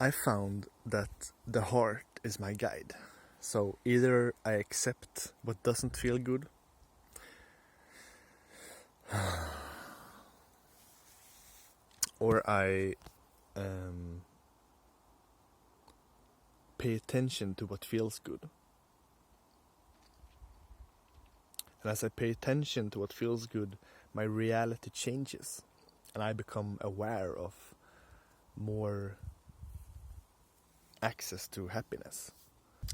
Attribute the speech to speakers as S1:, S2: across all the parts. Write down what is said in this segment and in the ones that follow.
S1: I found that the heart is my guide. So either I accept what doesn't feel good, or I pay attention to what feels good. And as I pay attention to what feels good, my reality changes, and I become aware of more access to happiness.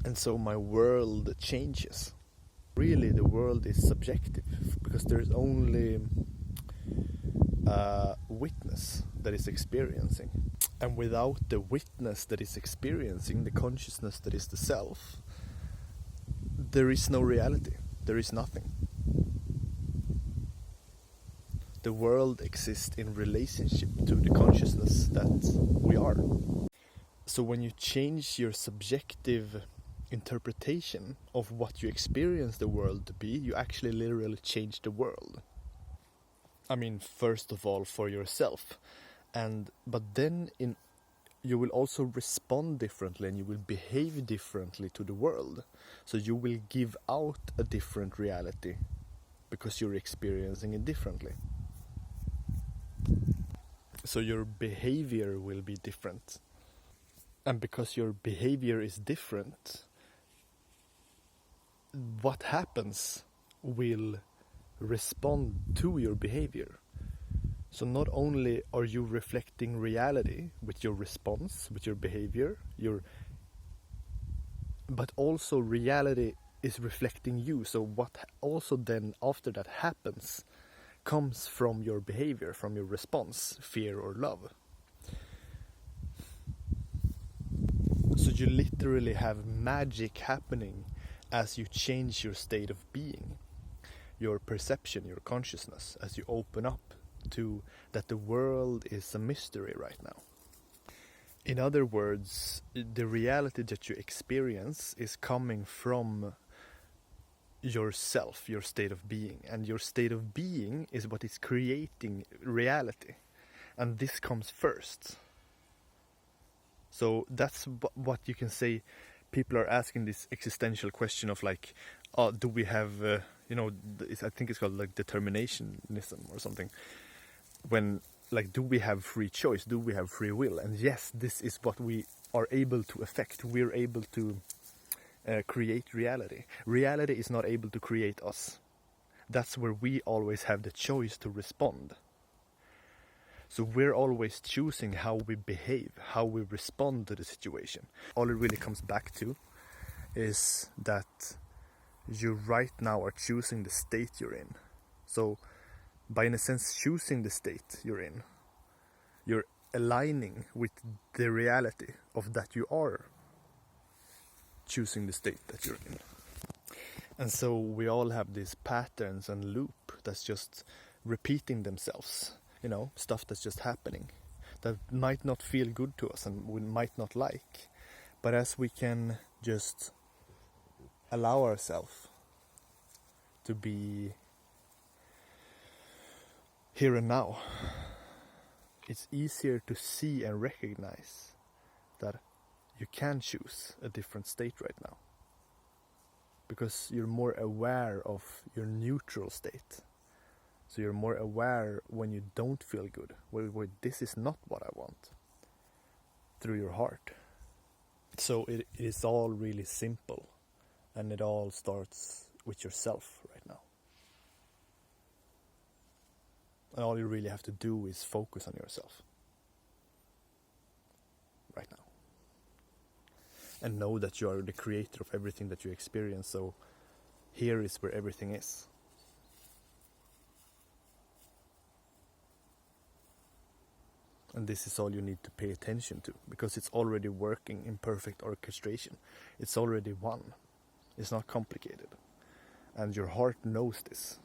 S1: And so my world changes. Really, the world is subjective, because there's only a witness that is experiencing. And without the witness that is experiencing, the consciousness that is the self, there is no reality. There is nothing. The world exists in relationship to the consciousness that we are. So when you change your subjective interpretation of what you experience the world to be, you actually literally change the world. I mean, first of all for yourself, but then you will also respond differently, and you will behave differently to the world. So you will give out a different reality because you're experiencing it differently. So your behavior will be different. And because your behavior is different, what happens will respond to your behavior. So not only are you reflecting reality with your response, with your behavior, but also reality is reflecting you. So what also then after that happens comes from your behavior, from your response, fear or love. So you literally have magic happening as you change your state of being, your perception, your consciousness, as you open up to that the world is a mystery right now. In other words, the reality that you experience is coming from yourself, your state of being, and your state of being is what is creating reality, and this comes first. So that's what you can say. People are asking this existential question of like, do we have I think it's called like determinationism or something, when like, do we have free choice, do we have free will? And yes, this is what we are able to affect. We're able to create reality. Reality is not able to create us. That's where we always have the choice to respond. So we're always choosing how we behave, how we respond to the situation. All it really comes back to is that you right now are choosing the state you're in. So by in a sense choosing the state you're in, you're aligning with the reality of that you are choosing the state that you're in. And so we all have these patterns and loop that's just repeating themselves, stuff that's just happening that might not feel good to us and we might not like. But as we can just allow ourselves to be here and now, it's easier to see and recognize that you can choose a different state right now, because you're more aware of your neutral state. So you're more aware when you don't feel good, where this is not what I want, through your heart. So it is all really simple, and it all starts with yourself right now. And all you really have to do is focus on yourself right now. And know that you are the creator of everything that you experience. So here is where everything is. And this is all you need to pay attention to, because it's already working in perfect orchestration. It's already one. It's not complicated. And your heart knows this.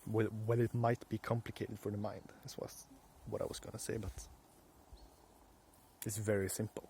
S1: Well, it might be complicated for the mind, is what I was going to say, but it's very simple.